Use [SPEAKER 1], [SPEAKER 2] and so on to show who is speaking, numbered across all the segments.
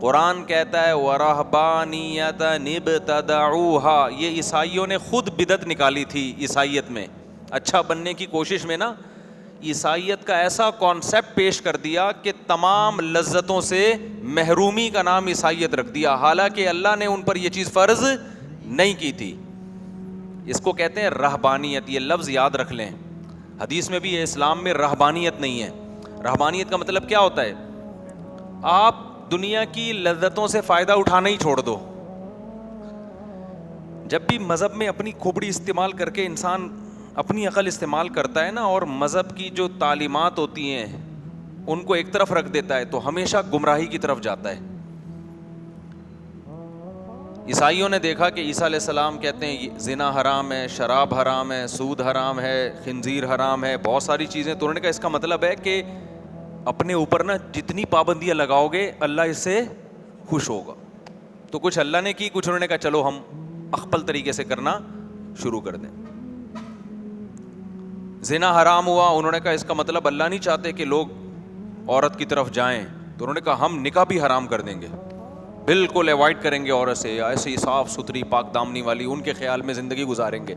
[SPEAKER 1] قرآن کہتا ہے وَرَهْبَانِيَّةً ابْتَدَعُوهَا، یہ عیسائیوں نے خود بدعت نکالی تھی عیسائیت میں، اچھا بننے کی کوشش میں نا عیسائیت کا ایسا کانسیپٹ پیش کر دیا کہ تمام لذتوں سے محرومی کا نام عیسائیت رکھ دیا، حالانکہ اللہ نے ان پر یہ چیز فرض نہیں کی تھی. اس کو کہتے ہیں رہبانیت. یہ لفظ یاد رکھ لیں، حدیث میں بھی ہے، اسلام میں رہبانیت نہیں ہے. رہبانیت کا مطلب کیا ہوتا ہے؟ آپ دنیا کی لذتوں سے فائدہ اٹھانا ہی چھوڑ دو. جب بھی مذہب میں اپنی کھوپڑی استعمال کر کے انسان اپنی عقل استعمال کرتا ہے نا، اور مذہب کی جو تعلیمات ہوتی ہیں ان کو ایک طرف رکھ دیتا ہے، تو ہمیشہ گمراہی کی طرف جاتا ہے. عیسائیوں نے دیکھا کہ عیسیٰ علیہ السلام کہتے ہیں زنا حرام ہے، شراب حرام ہے، سود حرام ہے، خنزیر حرام ہے، بہت ساری چیزیں. تو انہوں نے کہا اس کا مطلب ہے کہ اپنے اوپر نا جتنی پابندیاں لگاؤ گے اللہ اس سے خوش ہوگا. تو کچھ اللہ نے کی، کچھ انہوں نے کہا چلو ہم اخپل طریقے سے کرنا شروع کر دیں. زنا حرام ہوا، انہوں نے کہا اس کا مطلب اللہ نہیں چاہتے کہ لوگ عورت کی طرف جائیں، تو انہوں نے کہا ہم نکاح بھی حرام کر دیں گے، بالکل ایوائڈ کریں گے عورت سے، ایسی صاف ستھری پاک دامنی والی ان کے خیال میں زندگی گزاریں گے.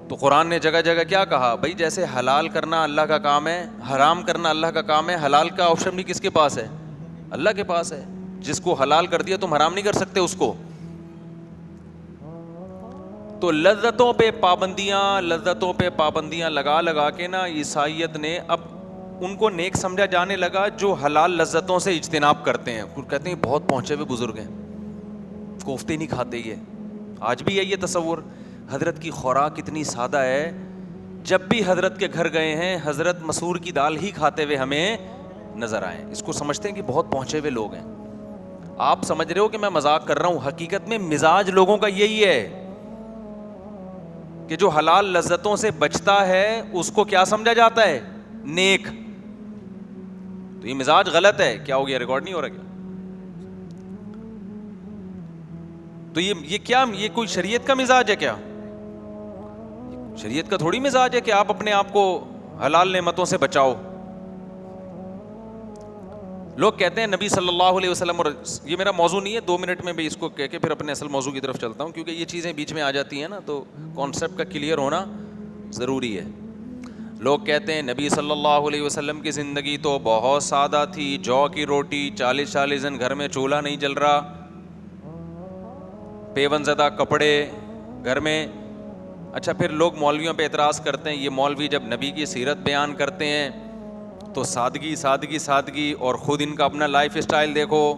[SPEAKER 1] تو قرآن نے جگہ جگہ کیا کہا؟ بھائی جیسے حلال کرنا اللہ کا کام ہے، حرام کرنا اللہ کا کام ہے، حلال کا آپشن بھی کس کے پاس ہے؟ اللہ کے پاس ہے. جس کو حلال کر دیا تم حرام نہیں کر سکتے اس کو. تو لذتوں پہ پابندیاں لگا لگا کے نا عیسائیت نے اب ان کو نیک سمجھا جانے لگا جو حلال لذتوں سے اجتناب کرتے ہیں. کہتے ہیں بہت پہنچے ہوئے بزرگ ہیں، کوفتے نہیں کھاتے. یہ آج بھی ہے یہ تصور. حضرت کی خوراک اتنی سادہ ہے، جب بھی حضرت کے گھر گئے ہیں حضرت مسور کی دال ہی کھاتے ہوئے ہمیں نظر آئے. اس کو سمجھتے ہیں کہ بہت پہنچے ہوئے لوگ ہیں. آپ سمجھ رہے ہو کہ میں مذاق کر رہا ہوں، حقیقت میں مزاج لوگوں کا یہی ہے کہ جو حلال لذتوں سے بچتا ہے اس کو کیا سمجھا جاتا ہے؟ نیک. تو یہ مزاج غلط ہے. کیا ہو گیا؟ ریکارڈ نہیں ہو رہا کیا؟ تو یہ کیا، یہ کوئی شریعت کا مزاج ہے کیا؟ شریعت کا تھوڑی مزاج ہے کہ آپ اپنے آپ کو حلال نعمتوں سے بچاؤ. لوگ کہتے ہیں نبی صلی اللہ علیہ وسلم، اور یہ میرا موضوع نہیں ہے، 2 منٹ میں بھی اس کو کہہ کے پھر اپنے اصل موضوع کی طرف چلتا ہوں، کیونکہ یہ چیزیں بیچ میں آ جاتی ہیں نا، تو کانسیپٹ کا کلیئر ہونا ضروری ہے. لوگ کہتے ہیں نبی صلی اللہ علیہ وسلم کی زندگی تو بہت سادہ تھی، جو کی روٹی، 40 دن گھر میں چولہا نہیں جل رہا، پیون زدہ کپڑے گھر میں. اچھا پھر لوگ مولویوں پہ اعتراض کرتے ہیں، یہ مولوی جب نبی کی سیرت بیان کرتے ہیں تو سادگی سادگی سادگی، اور خود ان کا اپنا لائف اسٹائل دیکھو،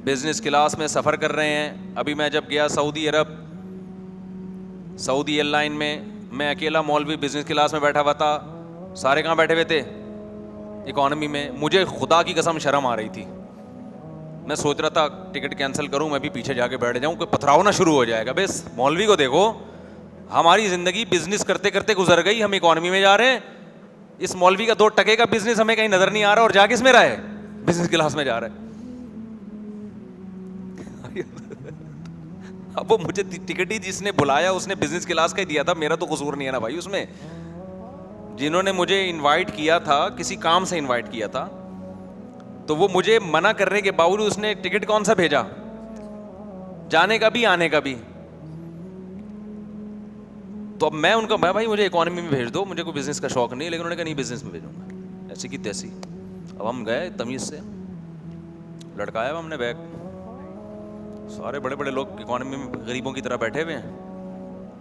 [SPEAKER 1] بزنس کلاس میں سفر کر رہے ہیں. ابھی میں جب گیا سعودی عرب، سعودی ایئر لائن میں اکیلا مولوی بزنس کلاس میں بیٹھا ہوا تھا، سارے کہاں بیٹھے ہوئے تھے؟ اکانومی میں. مجھے خدا کی قسم شرم آ رہی تھی. میں سوچ رہا تھا ٹکٹ کینسل کروں، میں بھی پیچھے جا کے بیٹھ جاؤں، کوئی پتھراؤ نہ شروع ہو جائے گا. بس مولوی کو دیکھو، ہماری زندگی بزنس کرتے کرتے گزر گئی، ہم اکانومی میں جا رہے ہیں. اس مولوی کا 2 ٹکے کا بزنس ہمیں کہیں نظر نہیں آ رہا، اور جا کس میں رہا ہے؟ بزنس کلاس میں جا رہا ہے. اب وہ مجھے ٹکٹ ہی جس نے بلایا اس نے بزنس کلاس کا ہی دیا تھا، میرا تو قصور نہیں ہے نا بھائی اس میں. جنہوں نے مجھے انوائٹ کیا تھا، کسی کام سے انوائٹ کیا تھا، تو وہ مجھے منع کرنے کے باوجود اس نے ٹکٹ کون سا بھیجا؟ جانے کا بھی آنے کا بھی. تو اب میں ان کا بھائی مجھے اکانومی میں بھیج دو، مجھے کوئی بزنس کا شوق نہیں، لیکن انہوں نے کہا نہیں بزنس میں بھیجوں گا. ایسی کی تیسی. اب ہم گئے تمیز سے، لڑکایا ہم نے بیگ، سارے بڑے بڑے لوگ اکانومی میں غریبوں کی طرح بیٹھے ہوئے ہیں،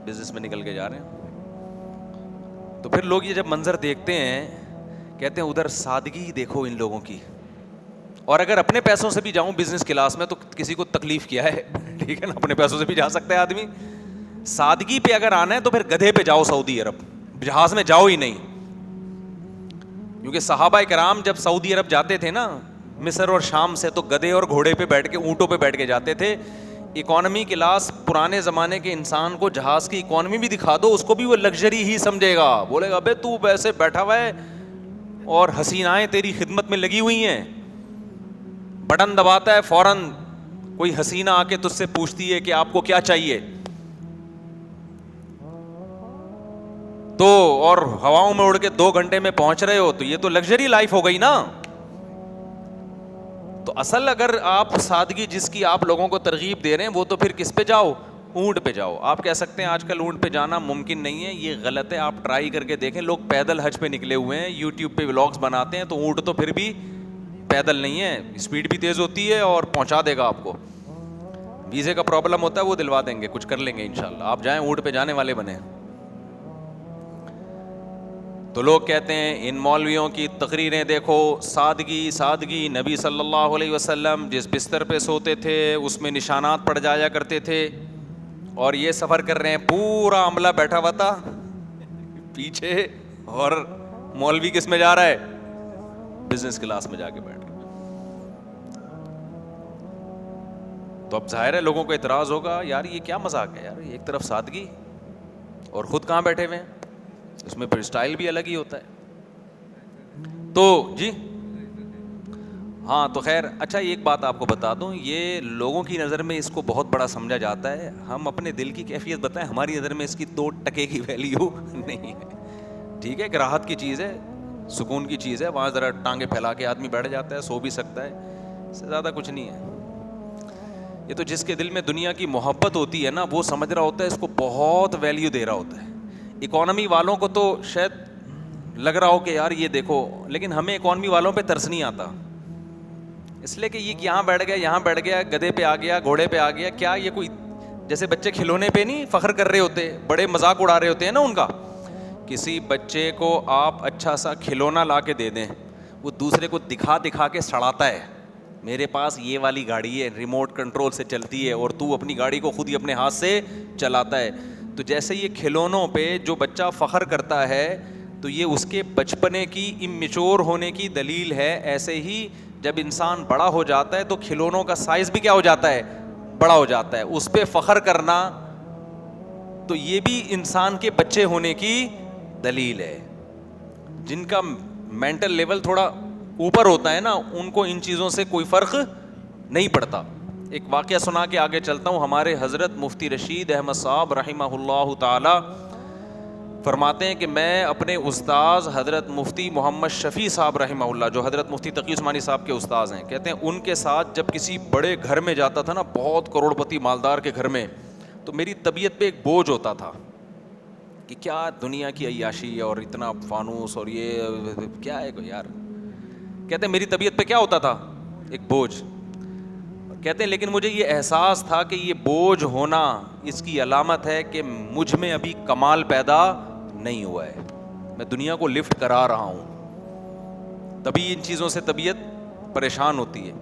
[SPEAKER 1] بزنس میں نکل کے جا رہے ہیں. تو پھر لوگ یہ جب منظر دیکھتے ہیں کہتے ہیں ادھر سادگی دیکھو ان لوگوں کی. اور اگر اپنے پیسوں سے بھی جاؤں بزنس کلاس میں تو کسی کو تکلیف کیا ہے؟ ٹھیک ہے نا، اپنے پیسوں سے بھی جا سکتا ہے آدمی. سادگی پہ اگر آنا ہے تو پھر گدھے پہ جاؤ سعودی عرب، جہاز میں جاؤ ہی نہیں. کیونکہ صحابہ کرام جب سعودی عرب جاتے تھے نا مصر اور شام سے، تو گدھے اور گھوڑے پہ بیٹھ کے، اونٹوں پہ بیٹھ کے جاتے تھے. اکانومی کلاس پرانے زمانے کے انسان کو جہاز کی اکانومی بھی دکھا دو، اس کو بھی وہ لگژری ہی سمجھے گا، بولے گا بے تو ویسے بیٹھا ہوا ہے اور حسینائیں تیری خدمت میں لگی ہوئی ہیں. بٹن دباتا ہے فوراً کوئی حسینہ آ کے تجھ سے پوچھتی ہے کہ آپ کو کیا چاہیے. تو اور ہواؤں میں اڑ کے 2 گھنٹے میں پہنچ رہے ہو, تو یہ تو لگژری لائف ہو گئی نا. تو اصل اگر آپ سادگی جس کی آپ لوگوں کو ترغیب دے رہے ہیں, وہ تو پھر کس پہ جاؤ, اونٹ پہ جاؤ. آپ کہہ سکتے ہیں آج کل اونٹ پہ جانا ممکن نہیں ہے, یہ غلط ہے. آپ ٹرائی کر کے دیکھیں, لوگ پیدل حج پہ نکلے ہوئے ہیں, یوٹیوب پہ ولاگس بناتے ہیں, تو اونٹ تو پھر بھی پیدل نہیں ہے, اسپیڈ بھی تیز ہوتی ہے اور پہنچا دے گا آپ کو. ویزے کا پرابلم ہوتا ہے, وہ دلوا دیں گے, کچھ کر لیں گے انشاءاللہ. آپ جائیں اونٹ پہ جانے والے بنے. تو لوگ کہتے ہیں ان مولویوں کی تقریریں دیکھو, سادگی سادگی. نبی صلی اللہ علیہ وسلم جس بستر پہ سوتے تھے اس میں نشانات پڑ جایا کرتے تھے, اور یہ سفر کر رہے ہیں, پورا عملہ بیٹھا ہوا تھا پیچھے, اور مولوی کس میں جا رہا ہے, بزنس کلاس میں جا کے بیٹھ. تو اب ظاہر ہے لوگوں کو اعتراض ہوگا, یار یہ کیا مذاق ہے یار, ایک طرف سادگی اور خود کہاں بیٹھے ہوئے ہیں, اس میں پھر اسٹائل بھی الگ ہی ہوتا ہے. تو جی ہاں, تو خیر اچھا ایک بات آپ کو بتا دوں, یہ لوگوں کی نظر میں اس کو بہت بڑا سمجھا جاتا ہے. ہم اپنے دل کی کیفیت بتائیں, ہماری نظر میں اس کی 2 ٹکے کی ویلیو نہیں ہے. ٹھیک ہے کہ راحت کی چیز ہے, سکون کی چیز ہے, وہاں ذرا ٹانگیں پھیلا کے آدمی بیٹھ جاتا ہے, سو بھی سکتا ہے, اس سے زیادہ کچھ نہیں ہے. یہ تو جس کے دل میں دنیا کی محبت ہوتی ہے نا, وہ سمجھ رہا ہوتا ہے اس کو بہت ویلیو دے رہا ہوتا ہے. اکانومی والوں کو تو شاید لگ رہا ہو کہ یار یہ دیکھو, لیکن ہمیں اکانومی والوں پہ ترس نہیں آتا, اس لیے کہ یہ یہاں بیٹھ گیا, یہاں بیٹھ گیا, گدھے پہ آ گیا, گھوڑے پہ آ گیا. کیا یہ کوئی جیسے بچے کھلونے پہ نہیں فخر کر رہے ہوتے, بڑے مذاق اڑا رہے ہوتے ہیں نا ان کا. کسی بچے کو آپ اچھا سا کھلونا لا کے دے دیں, وہ دوسرے کو دکھا دکھا کے سڑاتا ہے, میرے پاس یہ والی گاڑی ہے, ریموٹ کنٹرول سے چلتی ہے, اور تو اپنی گاڑی کو خود ہی اپنے ہاتھ سے چلاتا ہے. تو جیسے یہ کھلونوں پہ جو بچہ فخر کرتا ہے, تو یہ اس کے بچپنے کی امیچور ہونے کی دلیل ہے. ایسے ہی جب انسان بڑا ہو جاتا ہے تو کھلونوں کا سائز بھی کیا ہو جاتا ہے, بڑا ہو جاتا ہے. اس پہ فخر کرنا تو یہ بھی انسان کے بچے ہونے کی دلیل ہے. جن کا مینٹل لیول تھوڑا اوپر ہوتا ہے نا, ان کو ان چیزوں سے کوئی فرق نہیں پڑتا. ایک واقعہ سنا کے آگے چلتا ہوں. ہمارے حضرت مفتی رشید احمد صاحب رحمہ اللہ تعالی فرماتے ہیں کہ میں اپنے استاذ حضرت مفتی محمد شفیع صاحب رحمہ اللہ, جو حضرت مفتی تقی عثمانی صاحب کے استاذ ہیں, کہتے ہیں ان کے ساتھ جب کسی بڑے گھر میں جاتا تھا نا, بہت کروڑ پتی مالدار کے گھر میں, تو میری طبیعت پہ ایک بوجھ ہوتا تھا کہ کیا دنیا کی عیاشی اور اتنا فانوس اور یہ کیا ہے یار. کہتے ہیں میری طبیعت پہ کیا ہوتا تھا, ایک بوجھ. کہتے ہیں لیکن مجھے یہ احساس تھا کہ یہ بوجھ ہونا اس کی علامت ہے کہ مجھ میں ابھی کمال پیدا نہیں ہوا ہے, میں دنیا کو لفٹ کرا رہا ہوں. تبھی ان چیزوں سے طبیعت پریشان ہوتی ہے.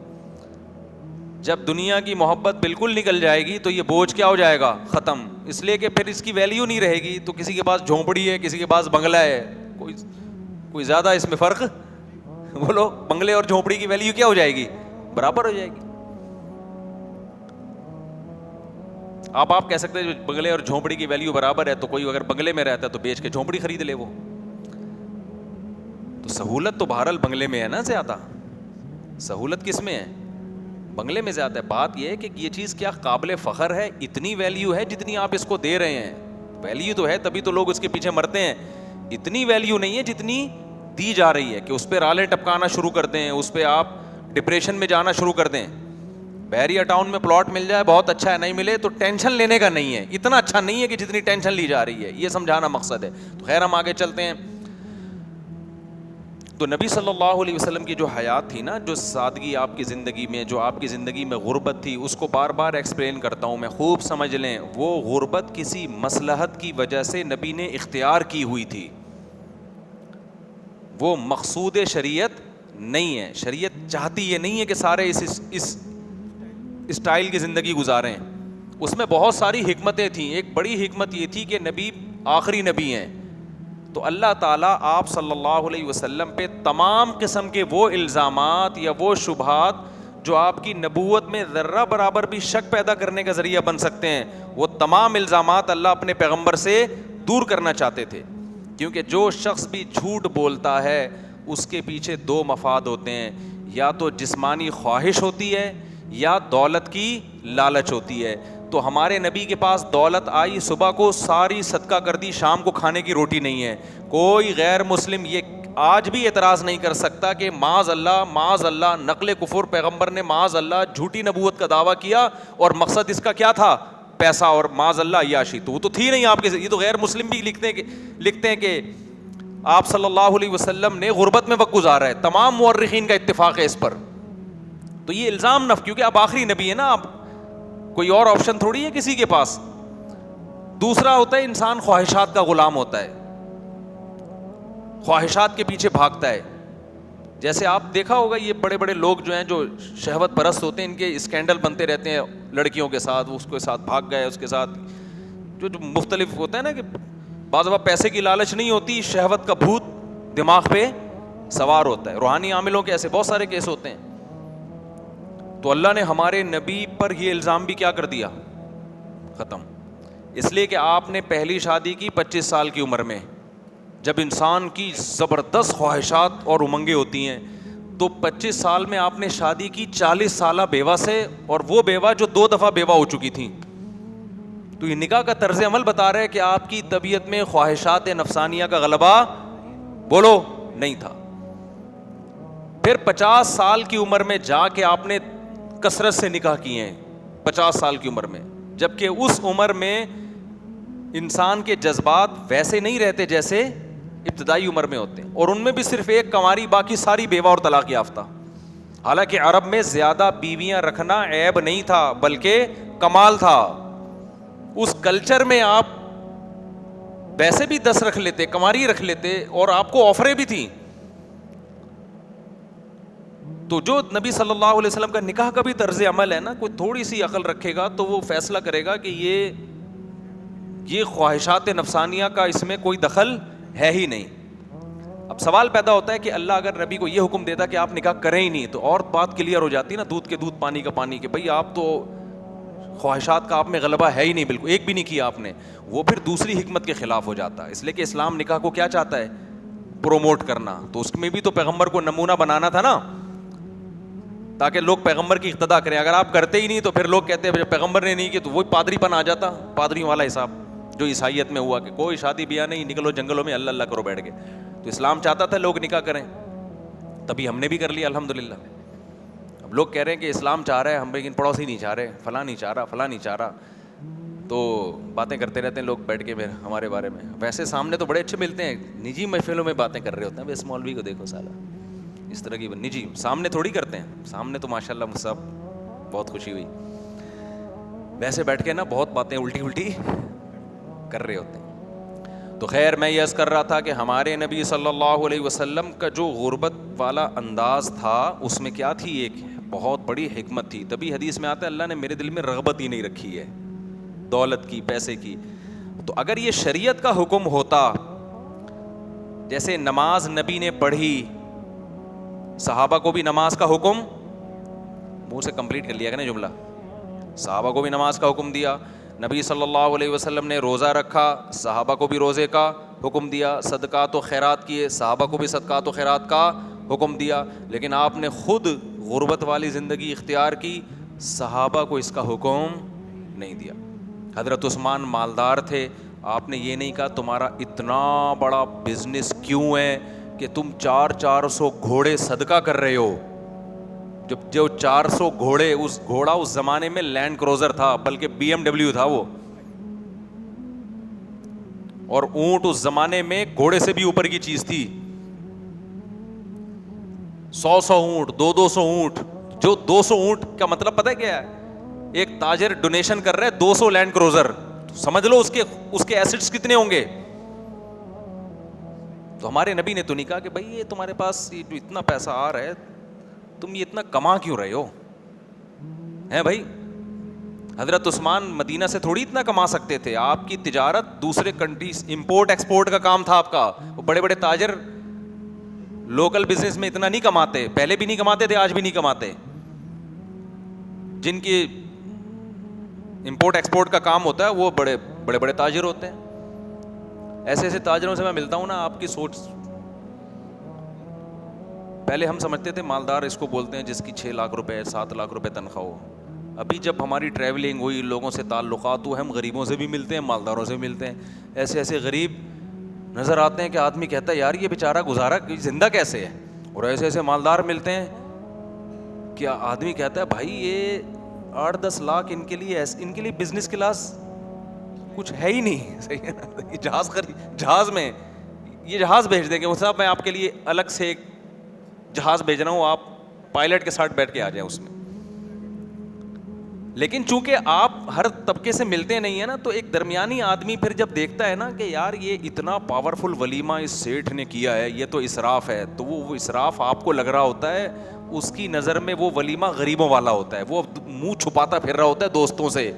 [SPEAKER 1] جب دنیا کی محبت بالکل نکل جائے گی تو یہ بوجھ کیا ہو جائے گا, ختم. اس لیے کہ پھر اس کی ویلیو نہیں رہے گی. تو کسی کے پاس جھونپڑی ہے, کسی کے پاس بنگلہ ہے, کوئی زیادہ اس میں فرق بولو, بنگلے اور جھونپڑی کی ویلیو کیا ہو جائے گی, برابر ہو جائے گی. آپ کہہ سکتے ہیں بنگلے اور جھونپڑی کی ویلیو برابر ہے, تو کوئی اگر بنگلے میں رہتا ہے تو بیچ کے جھونپڑی خرید لے وہ. تو سہولت تو بہرحال بنگلے میں ہے نا, زیادہ سہولت کس میں ہے, بنگلے میں زیادہ ہے. بات یہ ہے کہ یہ چیز کیا قابل فخر ہے, اتنی ویلیو ہے جتنی آپ اس کو دے رہے ہیں. ویلیو تو ہے, تبھی تو لوگ اس کے پیچھے مرتے ہیں. اتنی ویلیو نہیں ہے جتنی دی جا رہی ہے کہ اس پہ رالیں ٹپکانا شروع کر دیں, اس پہ آپ ڈپریشن میں جانا شروع کر دیں. بحریہ ٹاؤن میں پلاٹ مل جائے بہت اچھا ہے, نہیں ملے تو ٹینشن لینے کا نہیں ہے, اتنا اچھا نہیں ہے کہ جتنی ٹینشن لی جا رہی ہے. یہ سمجھانا مقصد ہے. تو خیر ہم آگے چلتے ہیں. تو نبی صلی اللہ علیہ وسلم کی جو حیات تھی نا, جو سادگی آپ کی زندگی میں, جو آپ کی زندگی میں غربت تھی, اس کو بار بار ایکسپلین کرتا ہوں میں, خوب سمجھ لیں. وہ غربت کسی مصلحت کی وجہ سے نبی نے اختیار کی ہوئی تھی, وہ مقصود شریعت نہیں ہے. شریعت چاہتی یہ نہیں ہے کہ سارے اس اسٹائل کی زندگی گزاریں. اس میں بہت ساری حکمتیں تھیں. ایک بڑی حکمت یہ تھی کہ نبی آخری نبی ہیں, تو اللہ تعالیٰ آپ صلی اللہ علیہ وسلم پہ تمام قسم کے وہ الزامات یا وہ شبہات جو آپ کی نبوت میں ذرہ برابر بھی شک پیدا کرنے کا ذریعہ بن سکتے ہیں, وہ تمام الزامات اللہ اپنے پیغمبر سے دور کرنا چاہتے تھے. کیونکہ جو شخص بھی جھوٹ بولتا ہے اس کے پیچھے 2 مفاد ہوتے ہیں, یا تو جسمانی خواہش ہوتی ہے یا دولت کی لالچ ہوتی ہے. تو ہمارے نبی کے پاس دولت آئی, صبح کو ساری صدقہ کر دی, شام کو کھانے کی روٹی نہیں ہے. کوئی غیر مسلم یہ آج بھی اعتراض نہیں کر سکتا کہ معاذ اللہ نقل کفر, پیغمبر نے معاذ اللہ جھوٹی نبوت کا دعویٰ کیا اور مقصد اس کا کیا تھا, پیسہ اور معاذ اللہ عیاشی. تو وہ تو تھی نہیں آپ کے. یہ تو غیر مسلم بھی لکھتے ہیں کہ آپ صلی اللہ علیہ وسلم نے غربت میں وقت گزارا ہے. تمام مورخین کا اتفاق ہے اس پر. تو یہ الزام نف, کیونکہ آپ آخری نبی ہے نا, آپ کوئی اور آپشن تھوڑی ہے کسی کے پاس. دوسرا ہوتا ہے انسان خواہشات کا غلام ہوتا ہے, خواہشات کے پیچھے بھاگتا ہے. جیسے آپ دیکھا ہوگا یہ بڑے بڑے لوگ جو ہیں جو شہوت پرست ہوتے ہیں, ان کے اسکینڈل بنتے رہتے ہیں لڑکیوں کے ساتھ, اس کے ساتھ بھاگ گئے, اس کے ساتھ جو مختلف ہوتا ہے نا, کہ بعض دفعہ پیسے کی لالچ نہیں ہوتی, شہوت کا بھوت دماغ پہ سوار ہوتا ہے. روحانی عاملوں کے ایسے بہت سارے کیس ہوتے ہیں. تو اللہ نے ہمارے نبی پر یہ الزام بھی کیا کر دیا, ختم. اس لیے کہ آپ نے پہلی شادی کی 25 سال کی عمر میں, جب انسان کی زبردست خواہشات اور امنگیں ہوتی ہیں, تو 25 سال میں آپ نے شادی کی 40 سالہ بیوہ سے, اور وہ بیوہ جو 2 دفعہ بیوہ ہو چکی تھیں. تو یہ نکاح کا طرز عمل بتا رہے کہ آپ کی طبیعت میں خواہشات نفسانیہ کا غلبہ بولو نہیں تھا. پھر 50 سال کی عمر میں جا کے آپ نے کثرت سے نکاح کیے ہیں, 50 سال کی عمر میں, جبکہ اس عمر میں انسان کے جذبات ویسے نہیں رہتے جیسے ابتدائی عمر میں ہوتے ہیں, اور ان میں بھی صرف ایک کنواری, باقی ساری بیوہ اور طلاق یافتہ. حالانکہ عرب میں زیادہ بیویاں رکھنا عیب نہیں تھا بلکہ کمال تھا. اس کلچر میں آپ ویسے بھی 10 رکھ لیتے, کنواری رکھ لیتے, اور آپ کو آفریں بھی تھیں. تو جو نبی صلی اللہ علیہ وسلم کا نکاح کا بھی طرز عمل ہے نا, کوئی تھوڑی سی عقل رکھے گا تو وہ فیصلہ کرے گا کہ یہ خواہشات نفسانیہ کا اس میں کوئی دخل ہے ہی نہیں. اب سوال پیدا ہوتا ہے کہ اللہ اگر نبی کو یہ حکم دیتا کہ آپ نکاح کریں ہی نہیں, تو اور بات کلیئر ہو جاتی نا, دودھ کے دودھ پانی کا پانی, کہ بھائی آپ تو خواہشات کا آپ میں غلبہ ہے ہی نہیں, بالکل ایک بھی نہیں کیا آپ نے. وہ پھر دوسری حکمت کے خلاف ہو جاتا ہے. اس لیے کہ اسلام نکاح کو کیا چاہتا ہے, پروموٹ کرنا. تو اس میں بھی تو پیغمبر کو نمونہ بنانا تھا نا, تاکہ لوگ پیغمبر کی اقتدا کریں. اگر آپ کرتے ہی نہیں تو پھر لوگ کہتے ہیں جب پیغمبر نے نہیں کی تو وہی پادری پن آ جاتا, پادریوں والا حساب جو عیسائیت میں ہوا کہ کوئی شادی بیاہ نہیں, نکلو جنگلوں میں اللہ اللہ کرو بیٹھ کے. تو اسلام چاہتا تھا لوگ نکاح کریں, تبھی ہم نے بھی کر لیا الحمدللہ. اب لوگ کہہ رہے ہیں کہ اسلام چاہ رہا ہے, ہم لیکن پڑوسی نہیں چاہ رہے, فلاں نہیں چاہ رہا, فلاں نہیں چاہ رہا. تو باتیں کرتے رہتے ہیں لوگ بیٹھ کے ہمارے بارے میں. ویسے سامنے تو بڑے اچھے ملتے ہیں, نجی محفلوں میں باتیں کر رہے ہوتے ہیں. بس مولوی کو دیکھو سالا اس طرح کی نجی, سامنے تھوڑی کرتے ہیں. سامنے تو ماشاء اللہ مجھ سے بہت خوشی ہوئی, ویسے بیٹھ کے نا بہت باتیں الٹی کر رہے ہوتے ہیں. تو خیر میں یہ عرض کر رہا تھا کہ ہمارے نبی صلی اللہ علیہ وسلم کا جو غربت والا انداز تھا, اس میں کیا تھی, ایک بہت بڑی حکمت تھی. تبھی حدیث میں آتا ہے اللہ نے میرے دل میں رغبت ہی نہیں رکھی ہے دولت کی, پیسے کی. تو اگر یہ شریعت کا حکم ہوتا, جیسے نماز نبی نے پڑھی, صحابہ کو بھی نماز کا حکم, منہ سے کمپلیٹ کر لیا کہ نا جملہ, صحابہ کو بھی نماز کا حکم دیا. نبی صلی اللہ علیہ وسلم نے روزہ رکھا, صحابہ کو بھی روزے کا حکم دیا. صدقات و خیرات کیے, صحابہ کو بھی صدقات و خیرات کا حکم دیا. لیکن آپ نے خود غربت والی زندگی اختیار کی, صحابہ کو اس کا حکم نہیں دیا. حضرت عثمان مالدار تھے, آپ نے یہ نہیں کہا تمہارا اتنا بڑا بزنس کیوں ہے کہ تم 400 گھوڑے صدقہ کر رہے ہو. جب جو 400 گھوڑے, اس گھوڑا اس زمانے میں لینڈ کروزر تھا, بلکہ BMW تھا وہ, اور اونٹ اس زمانے میں گھوڑے سے بھی اوپر کی چیز تھی. 100 اونٹ, 200 اونٹ. جو 200 اونٹ کا مطلب پتہ ہے کیا ہے, ایک تاجر ڈونیشن کر رہا ہے 200 لینڈ کروزر, سمجھ لو اس کے ایسٹس کتنے ہوں گے. تو ہمارے نبی نے تو نہیں کہا کہ بھائی یہ تمہارے پاس جو اتنا پیسہ آ رہا ہے, تم یہ اتنا کما کیوں رہے ہو ہیں بھائی. حضرت عثمان مدینہ سے تھوڑی اتنا کما سکتے تھے, آپ کی تجارت دوسرے کنٹریز, امپورٹ ایکسپورٹ کا کام تھا آپ کا. وہ بڑے بڑے تاجر لوکل بزنس میں اتنا نہیں کماتے, پہلے بھی نہیں کماتے تھے, آج بھی نہیں کماتے. جن کی امپورٹ ایکسپورٹ کا کام ہوتا ہے وہ بڑے بڑے بڑے تاجر ہوتے ہیں. ایسے ایسے تاجروں سے میں ملتا ہوں نا, آپ کی سوچ, پہلے ہم سمجھتے تھے مالدار اس کو بولتے ہیں جس کی 6 لاکھ روپے 7 لاکھ روپے تنخواہ ہو. ابھی جب ہماری ٹریولنگ ہوئی, لوگوں سے تعلقات ہوئے, ہم غریبوں سے بھی ملتے ہیں, مالداروں سے ملتے ہیں, ایسے ایسے غریب نظر آتے ہیں کہ آدمی کہتا ہے یار یہ بیچارہ گزارا زندہ کیسے ہے, اور ایسے ایسے مالدار ملتے ہیں کہ آدمی کہتا ہے بھائی یہ 8-10 لاکھ ان کے لیے بزنس کلاس کچھ ہے ہی نہیں, صحیح ہے نا, جہاز میں یہ جہاز بھیج دیں گے صاحب, میں آپ کے لیے الگ سے ایک جہاز بھیج رہا ہوں, آپ پائلٹ کے ساتھ بیٹھ کے آ جائیں اس میں. لیکن چونکہ آپ ہر طبقے سے ملتے نہیں ہیں نا, تو ایک درمیانی آدمی پھر جب دیکھتا ہے نا کہ یار یہ اتنا پاورفل ولیمہ اس سیٹھ نے کیا ہے, یہ تو اسراف ہے, تو وہ اسراف آپ کو لگ رہا ہوتا ہے, اس کی نظر میں وہ ولیمہ غریبوں والا ہوتا ہے, وہ منہ چھپاتا پھر رہا ہوتا ہے دوستوں سے,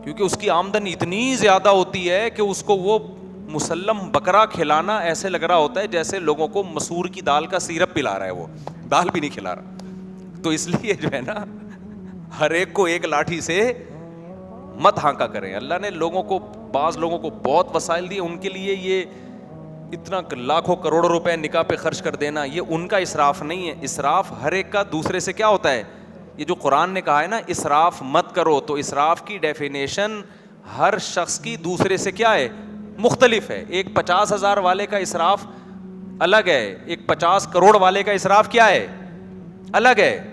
[SPEAKER 1] کیونکہ اس کی آمدن اتنی زیادہ ہوتی ہے کہ اس کو وہ مسلم بکرا کھلانا ایسے لگ رہا ہوتا ہے جیسے لوگوں کو مسور کی دال کا سیرپ پلا رہا ہے, وہ دال بھی نہیں کھلا رہا. تو اس لیے جو ہے نا, ہر ایک کو ایک لاٹھی سے مت ہانکا کریں. اللہ نے بعض لوگوں کو بہت وسائل دیے, ان کے لیے یہ اتنا لاکھوں کروڑوں روپے نکاح پہ خرچ کر دینا یہ ان کا اسراف نہیں ہے. اسراف ہر ایک کا دوسرے سے کیا ہوتا ہے, یہ جو قرآن نے کہا ہے نا اسراف مت کرو, تو اسراف کی ڈیفینیشن ہر شخص کی دوسرے سے کیا ہے, مختلف ہے. ایک 50,000 والے کا اسراف الگ ہے, ایک 50 کروڑ والے کا اسراف کیا ہے, الگ ہے.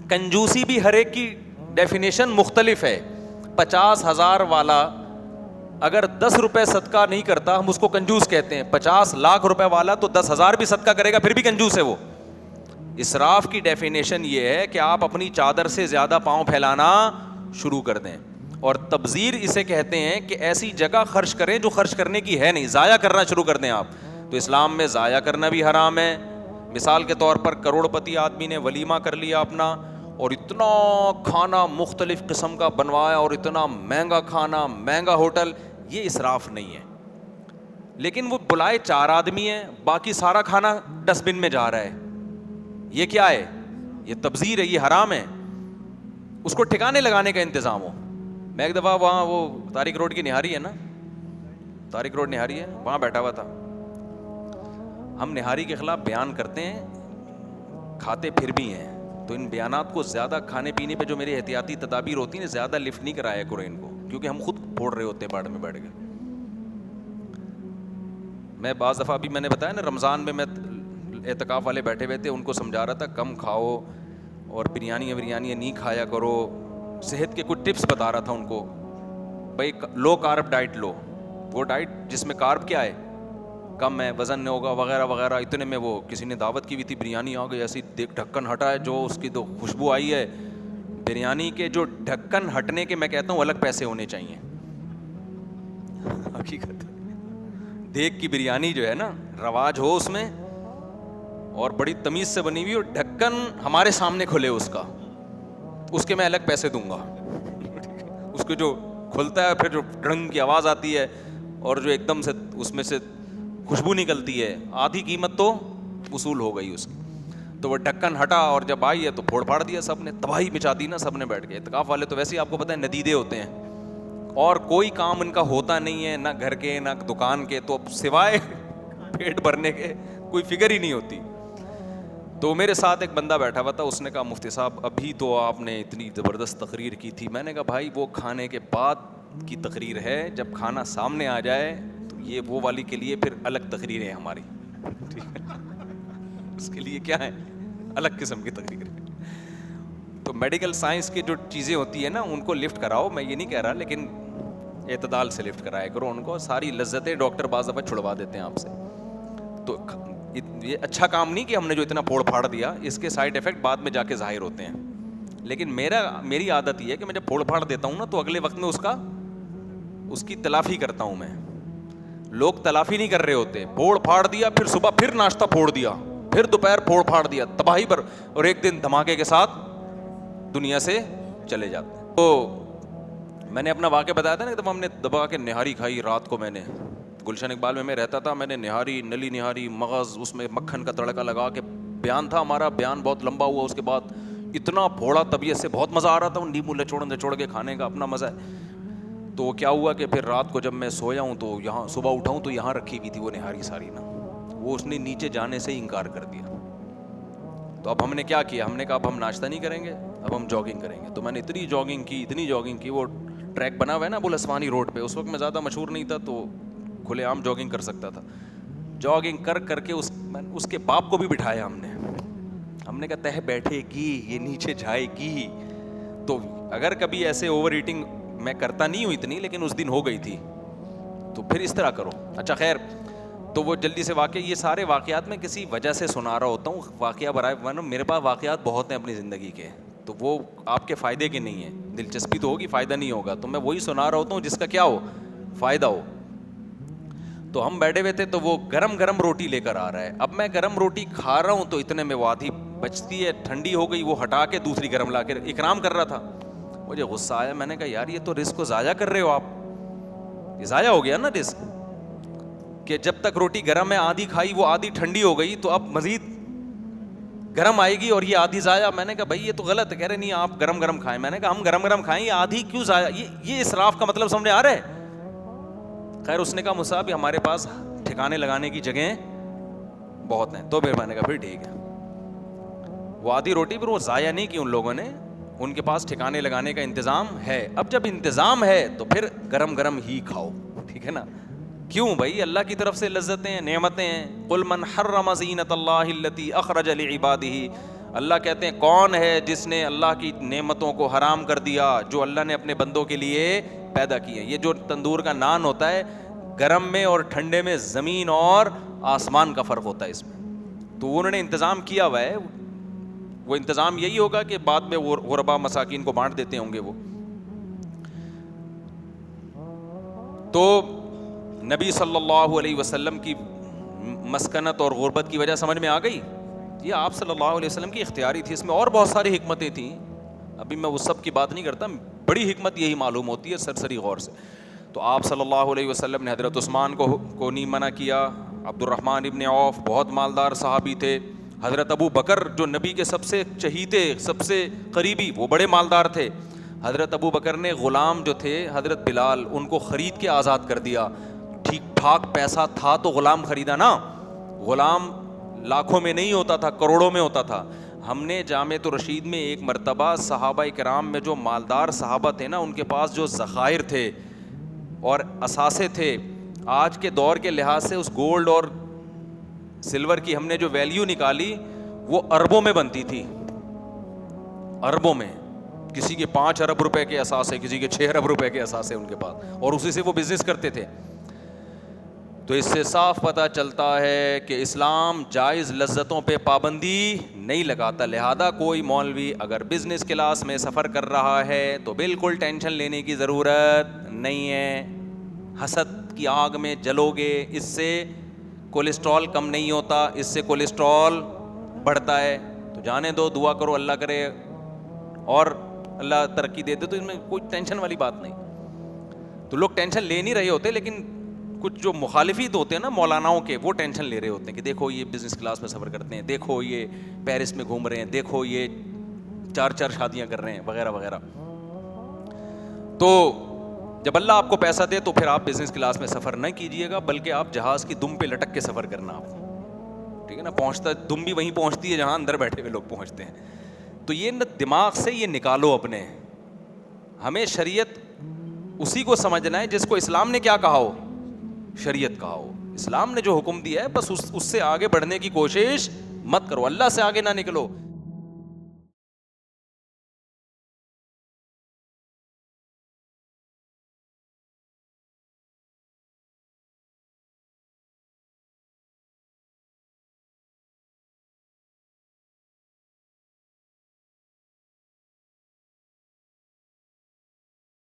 [SPEAKER 1] کنجوسی بھی ہر ایک کی ڈیفینیشن مختلف ہے. 50,000 والا اگر 10 روپے صدقہ نہیں کرتا ہم اس کو کنجوس کہتے ہیں, 50 لاکھ روپے والا تو 10,000 بھی صدقہ کرے گا پھر بھی کنجوس ہے وہ. اسراف کی ڈیفینیشن یہ ہے کہ آپ اپنی چادر سے زیادہ پاؤں پھیلانا شروع کر دیں, اور تبذیر اسے کہتے ہیں کہ ایسی جگہ خرچ کریں جو خرچ کرنے کی ہے نہیں, ضائع کرنا شروع کر دیں آپ. تو اسلام میں ضائع کرنا بھی حرام ہے. مثال کے طور پر کروڑ پتی آدمی نے ولیمہ کر لیا اپنا, اور اتنا کھانا مختلف قسم کا بنوایا, اور اتنا مہنگا کھانا, مہنگا ہوٹل, یہ اسراف نہیں ہے. لیکن وہ بلائے 4 آدمی ہیں, باقی سارا کھانا ڈسٹ بن میں جا رہا ہے, یہ کیا ہے, یہ تبذیر ہے, یہ حرام ہے. اس کو ٹھکانے لگانے کا انتظام ہو. میں ایک دفعہ وہاں وہ طارق روڈ کی نہاری ہے نا, طارق روڈ نہاری ہے, وہاں بیٹھا ہوا تھا. ہم نہاری کے خلاف بیان کرتے ہیں, کھاتے پھر بھی ہیں, تو ان بیانات کو زیادہ کھانے پینے پہ جو میری احتیاطی تدابیر ہوتی ہیں زیادہ لفٹ نہیں کرایا کرو ان کو, کیونکہ ہم خود پھوڑ رہے ہوتے ہیں باڑ میں بیٹھ کے. میں بعض دفعہ بھی میں نے بتایا نا, رمضان میں اعتکاف والے بیٹھے ہوئے تھے, ان کو سمجھا رہا تھا کم کھاؤ اور بریانی نہیں کھایا کرو. صحت کے کچھ ٹپس بتا رہا تھا ان کو, بھائی لو کارب ڈائٹ لو, وہ ڈائٹ جس میں کارب کیا ہے کم ہے, وزن نہیں ہوگا وغیرہ وغیرہ. اتنے میں وہ کسی نے دعوت کی ہوئی تھی, بریانی آ گئی, ایسی ڈھکن ہٹا ہے جو اس کی تو خوشبو آئی ہے بریانی کے. جو ڈھکن ہٹنے کے میں کہتا ہوں الگ پیسے ہونے چاہیے. حقیقت دیگ کی بریانی جو ہے نا, رواج ہو اس میں, اور بڑی تمیز سے بنی ہوئی, اور ڈھکن ہمارے سامنے کھلے اس کے میں الگ پیسے دوں گا. اس کو جو کھلتا ہے پھر جو ڈرنگ کی آواز آتی ہے, اور جو ایک دم سے اس میں سے خوشبو نکلتی ہے, آدھی قیمت تو وصول ہو گئی اس کی. تو وہ ڈھکن ہٹا, اور جب آئی ہے تو پھوڑ پھاڑ دیا سب نے, تباہی مچا دی نا سب نے بیٹھ کے. اعتکاف والے تو ویسے ہی آپ کو پتہ ہے ندیدے ہوتے ہیں, اور کوئی کام ان کا ہوتا نہیں ہے, نہ گھر کے نہ دکان کے, تو سوائے پیٹ بھرنے کے کوئی فکر ہی نہیں ہوتی. تو میرے ساتھ ایک بندہ بیٹھا ہوا تھا, اس نے کہا مفتی صاحب ابھی تو آپ نے اتنی زبردست تقریر کی تھی. میں نے کہا بھائی وہ کھانے کے بعد کی تقریر ہے, جب کھانا سامنے آ جائے تو یہ وہ والی کے لیے پھر الگ تقریر ہے ہماری, ٹھیک ہے, اس کے لیے کیا ہے الگ قسم کی تقریر ہے. تو میڈیکل سائنس کی جو چیزیں ہوتی ہیں نا ان کو لفٹ کراؤ, میں یہ نہیں کہہ رہا, لیکن اعتدال سے لفٹ کرایا کرو ان کو. ساری لذتیں ڈاکٹر بعض دفعہ چھڑوا دیتے ہیں آپ سے. تو یہ اچھا کام نہیں کہ ہم نے جو اتنا پھوڑ پھاڑ دیا, اس کے سائڈ افیکٹ بعد میں جا کے ظاہر ہوتے ہیں. لیکن میری عادت یہ ہے کہ میں جب پھوڑ پھاڑ دیتا ہوں نا تو اگلے وقت میں اس کی تلافی کرتا ہوں. میں لوگ تلافی نہیں کر رہے ہوتے, پھوڑ پھاڑ دیا, پھر صبح پھر ناشتہ پھوڑ دیا, پھر دوپہر پھوڑ پھاڑ دیا, تباہی پر, اور ایک دن دھماکے کے ساتھ دنیا سے چلے جاتے ہیں. تو میں نے اپنا واقعہ بتایا تھا نا, جب ہم نے دبا کے نہاری کھائی رات کو. میں نے گلشن اقبال میں رہتا تھا, میں نے نہاری, نلی نہاری, مغز, اس میں مکھن کا تڑکا لگا کے بیان تھا ہمارا. بیان بہت لمبا ہوا, اس کے بعد اتنا پھوڑا طبیعت سے, بہت مزہ آ رہا تھا نیمبو نچوڑ کے کھانے کا, اپنا مزہ ہے. تو کیا ہوا کہ پھر رات کو جب میں سویا ہوں تو یہاں صبح اٹھاؤں تو یہاں رکھی ہوئی تھی وہ نہاری ساری نا, وہ اس نے نیچے جانے سے ہی انکار کر دیا. تو اب ہم نے کیا کیا, ہم نے کہا اب ہم ناشتہ نہیں کریں گے, اب ہم جاگنگ کریں گے. تو میں نے اتنی جاگنگ کی, وہ ٹریک بنا ہوا ہے نا ابو الاسوانی روڈ پہ, اس وقت میں زیادہ مشہور نہیں تھا تو کھلے عام جاگنگ کر سکتا تھا. جاگنگ کر کے اس کے باپ کو بھی بٹھایا ہم نے کہا تہ بیٹھے گی یہ نیچے جائے گی. تو اگر کبھی ایسے اوور ایٹنگ میں کرتا نہیں ہوں اتنی, لیکن اس دن ہو گئی تھی, تو پھر اس طرح کرو. اچھا خیر, تو وہ جلدی سے واقعہ, یہ سارے واقعات میں کسی وجہ سے سنا رہا ہوتا ہوں, واقعہ برائے ورنہ میرے پاس واقعات بہت ہیں اپنی زندگی کے, تو وہ آپ کے فائدے کے نہیں ہیں. دلچسپی تو ہوگی, فائدہ نہیں ہوگا, تو میں وہی سنا رہا ہوتا ہوں جس کا کیا ہو, فائدہ ہو. تو ہم بیٹھے ہوئے تھے, تو وہ گرم روٹی لے کر آ رہا ہے. اب میں گرم روٹی کھا رہا ہوں تو اتنے میں وہ آدھی بچتی ہے, ٹھنڈی ہو گئی, وہ ہٹا کے دوسری گرم لا کے اکرام کر رہا تھا. مجھے غصہ آیا, میں نے کہا یار یہ تو رزق کو ضائع کر رہے ہو آپ, یہ ضائع ہو گیا نا رزق, کہ جب تک روٹی گرم ہے آدھی کھائی, وہ آدھی ٹھنڈی ہو گئی, تو اب مزید گرم آئے گی اور یہ آدھی ضائع. میں نے کہا بھائی یہ تو غلط ہے. کہہ رہے نہیں آپ گرم کھائیں. میں نے کہا ہم گرم کھائیں, یہ آدھی کیوں ضائع, یہ اسراف کا مطلب سمجھ آ رہا ہے. خیر اس نے کہا مصعب ہمارے پاس ٹھکانے لگانے کی جگہیں بہت ہیں. تو پھر میں نے کہا پھر ٹھیک ہے, وہ آدھی روٹی پھر وہ ضائع نہیں کی ان لوگوں نے, ان کے پاس ٹھکانے لگانے کا انتظام ہے. اب جب انتظام ہے تو پھر گرم ہی کھاؤ, ٹھیک ہے نا. کیوں بھائی, اللہ کی طرف سے لذتیں ہیں, نعمتیں ہیں. قل من حرم زینت اللہ التی اخرج لعبادہ, اللہ کہتے ہیں کون ہے جس نے اللہ کی نعمتوں کو حرام کر دیا جو اللہ نے اپنے بندوں کے لیے پیدا کی ہیں. یہ جو تندور کا نان ہوتا ہے, گرم میں اور ٹھنڈے میں زمین اور آسمان کا فرق ہوتا ہے اس میں. تو انہوں نے انتظام کیا ہوا ہے, وہ انتظام یہی ہوگا کہ بعد میں غربا مساکین کو بانٹ دیتے ہوں گے وہ. تو نبی صلی اللہ علیہ وسلم کی مسکنت اور غربت کی وجہ سمجھ میں آ گئی. یہ آپ صلی اللہ علیہ وسلم کی اختیاری تھی, اس میں اور بہت ساری حکمتیں تھیں, ابھی میں اس سب کی بات نہیں کرتا. بڑی حکمت یہی معلوم ہوتی ہے سرسری غور سے. تو آپ صلی اللہ علیہ وسلم نے حضرت عثمان کو نہیں منع کیا. عبد الرحمن ابن عوف بہت مالدار صحابی تھے. حضرت ابو بکر جو نبی کے سب سے چہیتے, سب سے قریبی, وہ بڑے مالدار تھے. حضرت ابو بکر نے غلام جو تھے حضرت بلال, ان کو خرید کے آزاد کر دیا. ٹھیک ٹھاک پیسہ تھا تو غلام خریدا نا, غلام لاکھوں میں نہیں ہوتا تھا, کروڑوں میں ہوتا تھا. ہم نے جامعۃ الرشید میں ایک مرتبہ صحابہ کرام میں جو مالدار صحابہ تھے نا, ان کے پاس جو ذخائر تھے اور اثاثے تھے, آج کے دور کے لحاظ سے اس گولڈ اور سلور کی ہم نے جو ویلیو نکالی وہ اربوں میں بنتی تھی, اربوں میں. کسی کے 5 ارب روپے کے اثاثے, کسی کے 6 ارب روپے کے اثاثے ان کے پاس, اور اسی سے وہ بزنس کرتے تھے. تو اس سے صاف پتہ چلتا ہے کہ اسلام جائز لذتوں پہ پابندی نہیں لگاتا. لہذا کوئی مولوی اگر بزنس کلاس میں سفر کر رہا ہے تو بالکل ٹینشن لینے کی ضرورت نہیں ہے. حسد کی آگ میں جلو گے, اس سے کولیسٹرول کم نہیں ہوتا, اس سے کولیسٹرول بڑھتا ہے. تو جانے دو, دعا کرو اللہ کرے اور اللہ ترقی دے دے, تو اس میں کوئی ٹینشن والی بات نہیں. تو لوگ ٹینشن لے نہیں رہے ہوتے, لیکن کچھ جو مخالفین ہوتے ہیں نا مولاناؤں کے, وہ ٹینشن لے رہے ہوتے ہیں کہ دیکھو یہ بزنس کلاس میں سفر کرتے ہیں, دیکھو یہ پیرس میں گھوم رہے ہیں, دیکھو یہ 4 شادیاں کر رہے ہیں وغیرہ وغیرہ. تو جب اللہ آپ کو پیسہ دے تو پھر آپ بزنس کلاس میں سفر نہ کیجیے گا, بلکہ آپ جہاز کی دم پہ لٹک کے سفر کرنا آپ, ٹھیک ہے نا. پہنچتا دم بھی وہیں پہنچتی ہے جہاں اندر بیٹھے ہوئے لوگ پہنچتے ہیں. تو یہ دماغ سے یہ نکالو اپنے. ہمیں شریعت اسی کو سمجھنا ہے جس کو اسلام نے کیا کہا ہو, شریعت کہا ہو. اسلام نے جو حکم دیا ہے بس اس سے آگے بڑھنے کی کوشش مت کرو, اللہ سے آگے نہ نکلو.